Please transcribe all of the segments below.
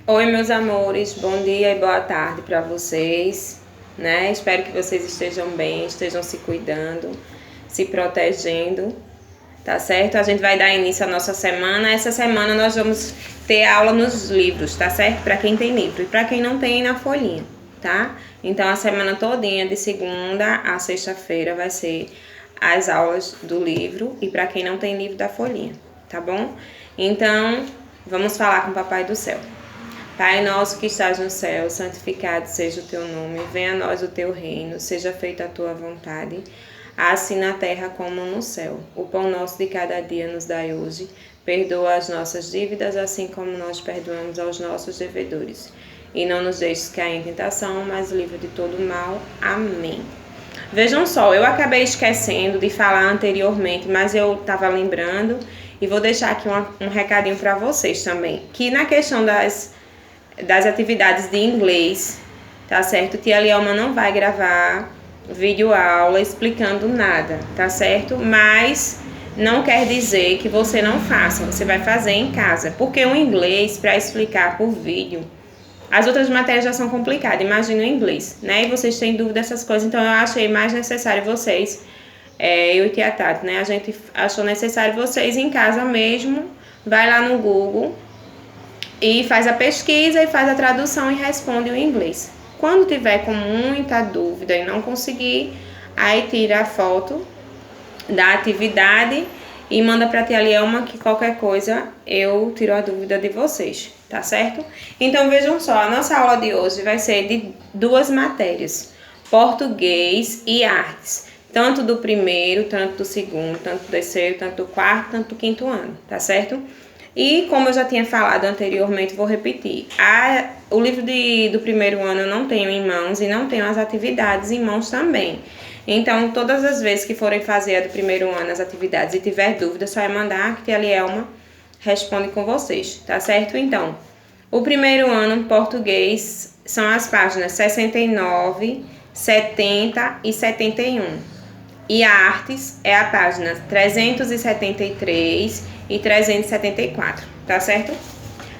Oi, meus amores, bom dia e boa tarde para vocês, né? Espero que vocês estejam bem, estejam se cuidando, se protegendo, tá certo? A gente vai dar início à nossa semana. Essa semana nós vamos ter aula nos livros, tá certo? Para quem tem livro e para quem não tem, na folhinha, tá? Então a semana todinha, de segunda a sexta-feira, vai ser as aulas do livro e para quem não tem livro, da folhinha, tá bom? Então, vamos falar com o Papai do Céu. Pai nosso que estás no céu, santificado seja o teu nome, venha a nós o teu reino, seja feita a tua vontade, assim na terra como no céu. O pão nosso de cada dia nos dai hoje, perdoa as nossas dívidas, assim como nós perdoamos aos nossos devedores. E não nos deixes cair em tentação, mas livra de todo mal. Amém. Vejam só, eu acabei esquecendo de falar anteriormente, mas eu estava lembrando e vou deixar aqui um recadinho para vocês também, que na questão das atividades de inglês, tá certo? Tia Lielma não vai gravar vídeo aula explicando nada, tá certo? Mas não quer dizer que você não faça, você vai fazer em casa, porque o inglês, para explicar por vídeo, as outras matérias já são complicadas, imagina o inglês, né? E vocês têm dúvida dessas coisas, então eu achei mais necessário vocês, eu e Tia Tati, né? A gente achou necessário vocês em casa mesmo, vai lá no Google e faz a pesquisa e faz a tradução e responde o inglês. Quando tiver com muita dúvida e não conseguir, aí tira a foto da atividade e manda para a Tia Lielma, que qualquer coisa eu tiro a dúvida de vocês, tá certo? Então vejam só, a nossa aula de hoje vai ser de duas matérias, português e artes. Tanto do primeiro, tanto do segundo, tanto do terceiro, tanto do quarto, tanto do quinto ano, tá certo? E como eu já tinha falado anteriormente, vou repetir. O livro do primeiro ano eu não tenho em mãos e não tenho as atividades em mãos também. Então, todas as vezes que forem fazer a do primeiro ano as atividades e tiver dúvida, só é mandar que a Lielma responde com vocês, tá certo? Então, o primeiro ano, português, são as páginas 69, 70 e 71. E artes é a página 373 e 374, tá certo?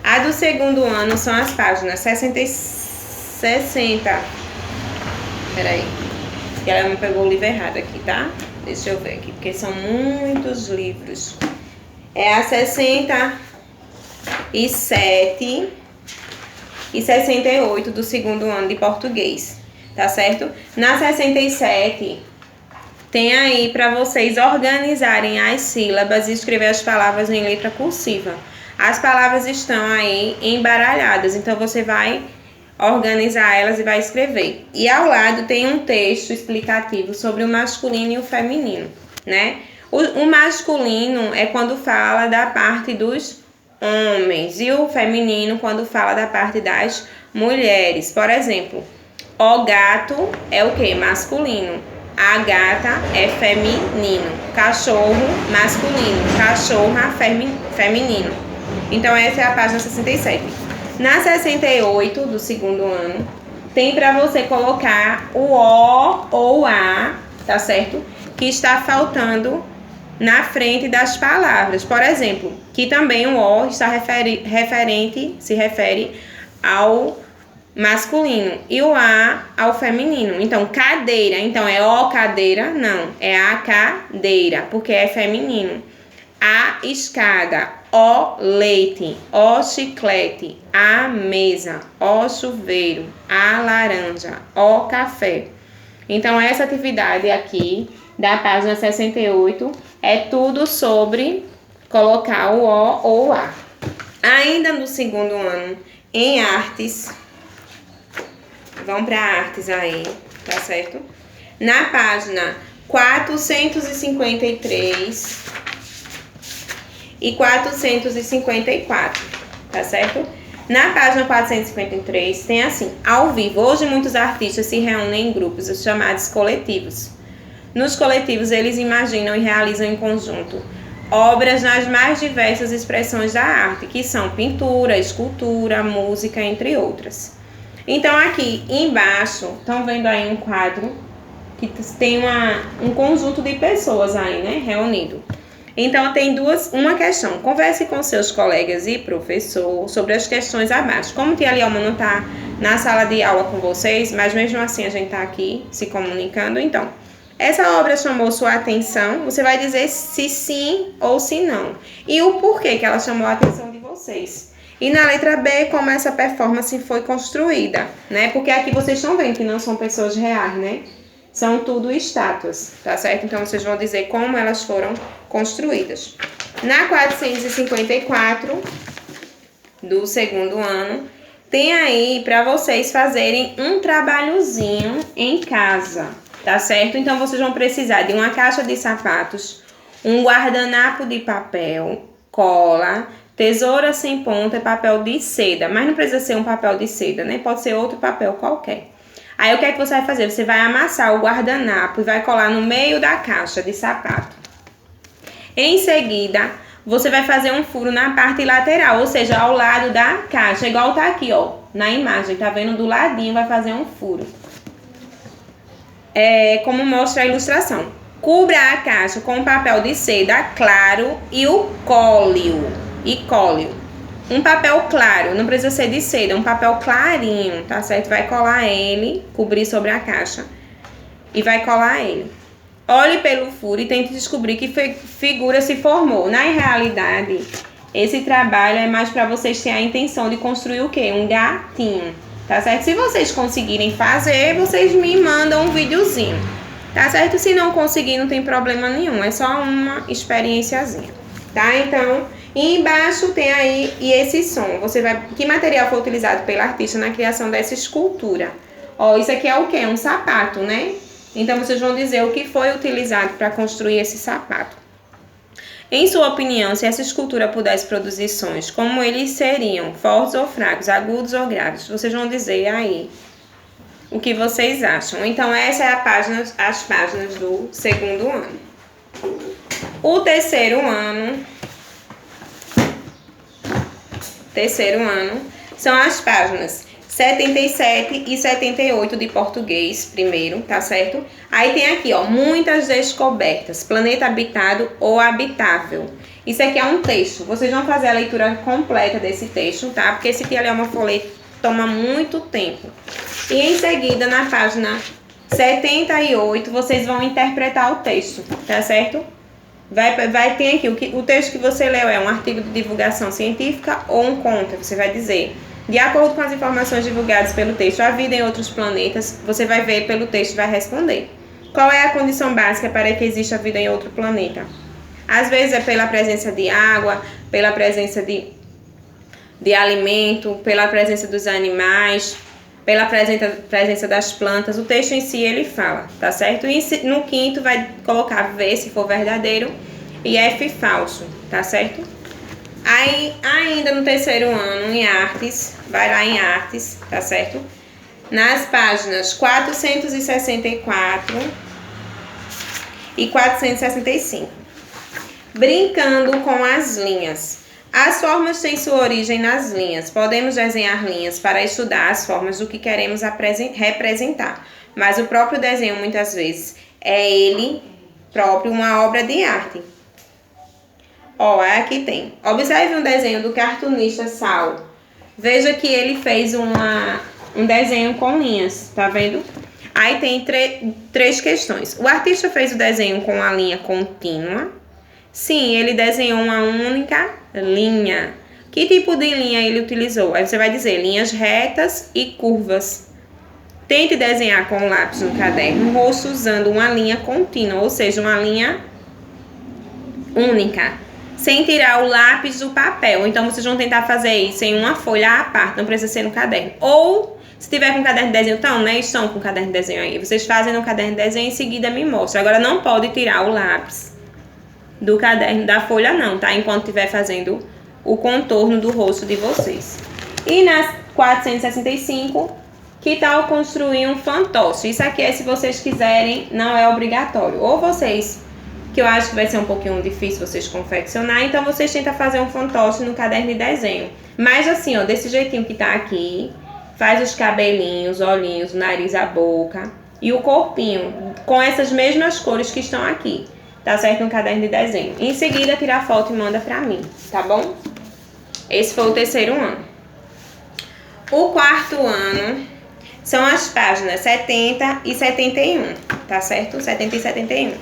A do segundo ano são as páginas 60. Peraí, que ela me pegou o livro errado aqui, tá? Deixa eu ver aqui, porque são muitos livros. É a 67 e 68 do segundo ano de português, tá certo? Na 67... tem aí para vocês organizarem as sílabas e escrever as palavras em letra cursiva. As palavras estão aí embaralhadas, então você vai organizar elas e vai escrever. E ao lado tem um texto explicativo sobre o masculino e o feminino, né? O masculino é quando fala da parte dos homens e o feminino quando fala da parte das mulheres. Por exemplo, o gato é o que? Masculino. A gata é feminino, cachorro masculino, cachorra feminino. Então essa é a página 67. Na 68 do segundo ano, tem para você colocar o O ou A, tá certo? Que está faltando na frente das palavras. Por exemplo, que também o O está se refere ao masculino e o A ao feminino. Então, cadeira, então é o cadeira? Não, é a cadeira, porque é feminino. A escada, o leite, o chiclete, a mesa, o chuveiro, a laranja, o café. Então, essa atividade aqui da página 68 é tudo sobre colocar o O ou o A. Ainda no segundo ano, em artes, vão para artes aí, tá certo? Na página 453 e 454, tá certo? Na página 453 tem assim: ao vivo. Hoje muitos artistas se reúnem em grupos, os chamados coletivos. Nos coletivos eles imaginam e realizam em conjunto obras nas mais diversas expressões da arte, que são pintura, escultura, música, entre outras. Então aqui embaixo, estão vendo aí um quadro que tem um conjunto de pessoas aí, né, reunido. Então, tem uma questão. Converse com seus colegas e professor sobre as questões abaixo. Como tia Lielma não está na sala de aula com vocês, mas mesmo assim a gente está aqui se comunicando, então, essa obra chamou sua atenção, você vai dizer se sim ou se não. E o porquê que ela chamou a atenção de vocês. E na letra B, como essa performance foi construída, né? Porque aqui vocês estão vendo que não são pessoas reais, né? São tudo estátuas, tá certo? Então, vocês vão dizer como elas foram construídas. Na 454 do segundo ano, tem aí para vocês fazerem um trabalhozinho em casa, tá certo? Então, vocês vão precisar de uma caixa de sapatos, um guardanapo de papel, cola, tesoura sem ponta e papel de seda. Mas não precisa ser um papel de seda, né? Pode ser outro papel qualquer. Aí, o que é que você vai fazer? Você vai amassar o guardanapo e vai colar no meio da caixa de sapato. Em seguida, você vai fazer um furo na parte lateral, ou seja, ao lado da caixa. Igual tá aqui, ó, na imagem. Tá vendo? Do ladinho vai fazer um furo. Como mostra a ilustração. Cubra a caixa com papel de seda claro e o cóleo. Um papel claro, não precisa ser de seda, um papel clarinho, tá certo? Vai colar ele, cobrir sobre a caixa e vai colar ele. Olhe pelo furo e tente descobrir que figura se formou. Na realidade, esse trabalho é mais para vocês terem a intenção de construir o quê? Um gatinho, tá certo? Se vocês conseguirem fazer, vocês me mandam um videozinho, tá certo? Se não conseguir, não tem problema nenhum, é só uma experiênciazinha, tá? Então, e embaixo tem aí e esse som. Que material foi utilizado pela artista na criação dessa escultura? Ó, isso aqui é o quê? Um sapato, né? Então, vocês vão dizer o que foi utilizado para construir esse sapato. Em sua opinião, se essa escultura pudesse produzir sons, como eles seriam? Fortes ou fracos, agudos ou graves? Vocês vão dizer aí o que vocês acham. Então, essa é as páginas do segundo ano. O terceiro ano são as páginas 77 e 78 de português, primeiro, tá certo? Aí tem aqui, ó, muitas descobertas, planeta habitado ou habitável. Isso aqui é um texto, vocês vão fazer a leitura completa desse texto, tá? Porque esse tia Lielma folheto toma muito tempo. E em seguida, na página 78, vocês vão interpretar o texto, tá certo? Tem aqui, o texto que você leu é um artigo de divulgação científica ou um conto, você vai dizer. De acordo com as informações divulgadas pelo texto, a vida em outros planetas, você vai ver pelo texto e vai responder. Qual é a condição básica para que exista a vida em outro planeta? Às vezes é pela presença de água, pela presença de alimento, pela presença dos animais, pela presença das plantas. O texto em si ele fala, tá certo? E no quinto vai colocar V se for verdadeiro e F falso, tá certo? Aí, ainda no terceiro ano, em artes, vai lá em artes, tá certo? Nas páginas 464 e 465. Brincando com as linhas. As formas têm sua origem nas linhas. Podemos desenhar linhas para estudar as formas do que queremos representar. Mas o próprio desenho, muitas vezes, é ele próprio uma obra de arte. Ó, aqui tem. Observe um desenho do cartunista Sal. Veja que ele fez um desenho com linhas, tá vendo? Aí tem três questões. O artista fez o desenho com a linha contínua. Sim, ele desenhou uma única linha. Que tipo de linha ele utilizou? Aí você vai dizer linhas retas e curvas. Tente desenhar com o lápis no caderno o rosto usando uma linha contínua, ou seja, uma linha única, sem tirar o lápis do papel. Então, vocês vão tentar fazer isso em uma folha à parte, não precisa ser no caderno. Ou, se tiver com caderno de desenho, estão com caderno de desenho aí. Vocês fazem no caderno de desenho e em seguida me mostram. Agora, não pode tirar o lápis do caderno da folha não, tá? Enquanto estiver fazendo o contorno do rosto de vocês. E nas 465, que tal construir um fantoche? Isso aqui é se vocês quiserem, não é obrigatório. Ou vocês, que eu acho que vai ser um pouquinho difícil vocês confeccionar, então vocês tentam fazer um fantoche no caderno de desenho. Mas assim, ó, desse jeitinho que tá aqui, faz os cabelinhos, olhinhos, o nariz, a boca e o corpinho, com essas mesmas cores que estão aqui. tá certo? No caderno de desenho. Em seguida, tira a foto e manda pra mim, tá bom? Esse foi o terceiro ano. O quarto ano são as páginas 70 e 71, tá certo? 70 e 71.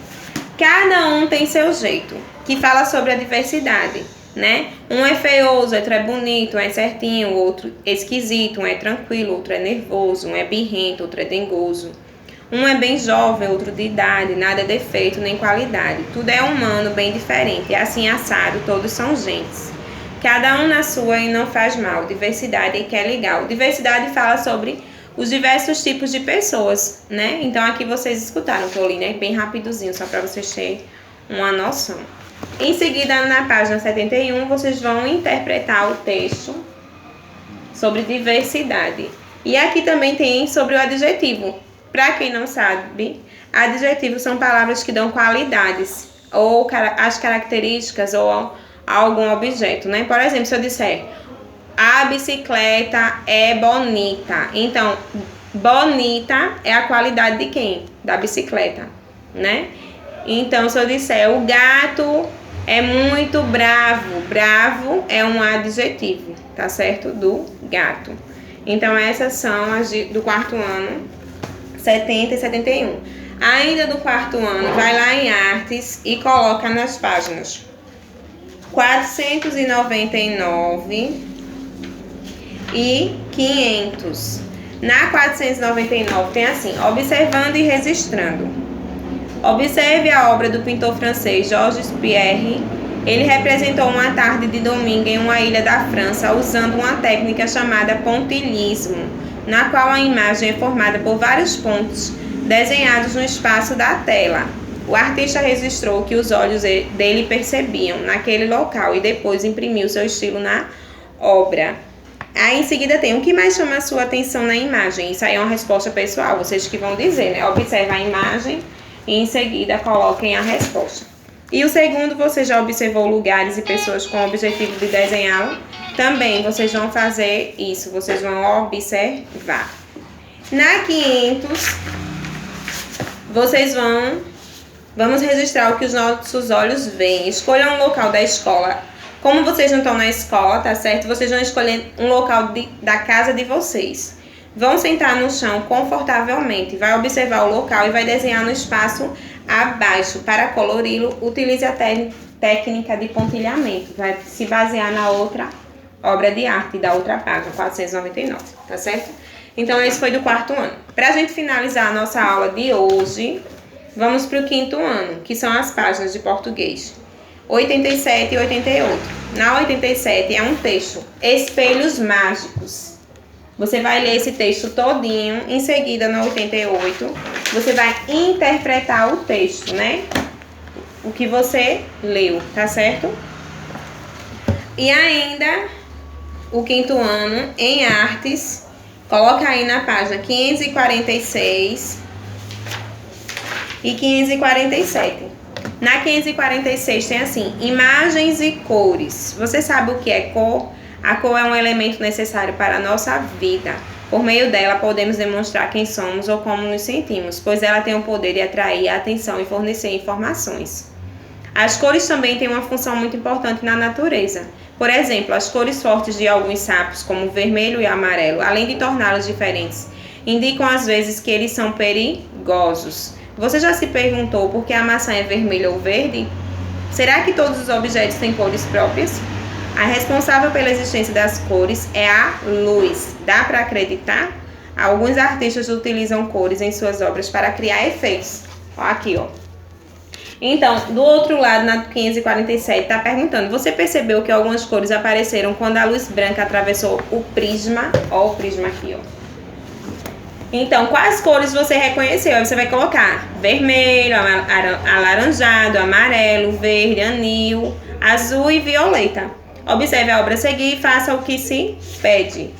Cada um tem seu jeito, que fala sobre a diversidade, né? Um é feioso, outro é bonito, um é certinho, o outro esquisito, um é tranquilo, outro é nervoso, um é birrento, outro é dengoso. Um é bem jovem, outro de idade, nada é defeito nem qualidade. Tudo é humano, bem diferente, assim assado, todos são gentes. Cada um na sua e não faz mal, diversidade é que é legal. Diversidade fala sobre os diversos tipos de pessoas, né? Então aqui vocês escutaram que eu li, né? Bem rapidozinho, só para vocês terem uma noção. Em seguida, na página 71, vocês vão interpretar o texto sobre diversidade. E aqui também tem sobre o adjetivo. Para quem não sabe, adjetivos são palavras que dão qualidades, ou as características, ou algum objeto, né? Por exemplo, se eu disser, a bicicleta é bonita. Então, bonita é a qualidade de quem? Da bicicleta, né? Então, se eu disser, o gato é muito bravo. Bravo é um adjetivo, tá certo? Do gato. Então, essas são as do quarto ano, 70 e 71. Ainda do quarto ano, vai lá em artes e coloca nas páginas 499 e 500. Na 499 tem assim, observando e registrando. Observe a obra do pintor francês Georges Pierre. Ele representou uma tarde de domingo em uma ilha da França usando uma técnica chamada pontilhismo, na qual a imagem é formada por vários pontos desenhados no espaço da tela. O artista registrou o que os olhos dele percebiam naquele local e depois imprimiu seu estilo na obra. Aí em seguida tem o que mais chama a sua atenção na imagem. Isso aí é uma resposta pessoal, vocês que vão dizer, né? Observa a imagem e em seguida coloquem a resposta. E o segundo, você já observou lugares e pessoas com o objetivo de desenhá-lo? Também vocês vão fazer isso, vocês vão observar. Na 500, vamos registrar o que os nossos olhos veem. Escolha um local da escola. Como vocês não estão na escola, tá certo? Vocês vão escolher um local da casa de vocês. Vão sentar no chão confortavelmente. Vai observar o local e vai desenhar no espaço abaixo. Para colori-lo, utilize a técnica de pontilhamento. Vai se basear na outra obra de arte da outra página, 499, tá certo? Então, esse foi do quarto ano. Para a gente finalizar a nossa aula de hoje, vamos para o quinto ano, que são as páginas de português 87 e 88. Na 87 é um texto, Espelhos Mágicos. Você vai ler esse texto todinho. Em seguida, no 88, você vai interpretar o texto, né? O que você leu, tá certo? E ainda, o quinto ano, em artes, coloca aí na página 546 e 547. Na 546 tem assim, imagens e cores. Você sabe o que é cor? A cor é um elemento necessário para a nossa vida. Por meio dela, podemos demonstrar quem somos ou como nos sentimos, pois ela tem o poder de atrair a atenção e fornecer informações. As cores também têm uma função muito importante na natureza. Por exemplo, as cores fortes de alguns sapos, como o vermelho e o amarelo, além de torná-los diferentes, indicam às vezes que eles são perigosos. Você já se perguntou por que a maçã é vermelha ou verde? Será que todos os objetos têm cores próprias? A responsável pela existência das cores é a luz. Dá para acreditar? Alguns artistas utilizam cores em suas obras para criar efeitos. Ó, aqui, ó. Então, do outro lado, na 547, está perguntando, você percebeu que algumas cores apareceram quando a luz branca atravessou o prisma? Ó, o prisma aqui, ó. Então, quais cores você reconheceu? Aí você vai colocar vermelho, alaranjado, amarelo, verde, anil, azul e violeta. Observe a obra a seguir e faça o que se pede.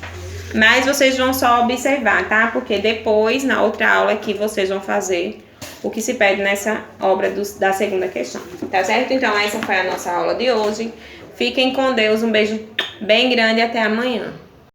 Mas vocês vão só observar, tá? Porque depois, na outra aula aqui, vocês vão fazer o que se pede nessa obra da segunda questão. Tá certo? Então, essa foi a nossa aula de hoje. Fiquem com Deus. Um beijo bem grande e até amanhã.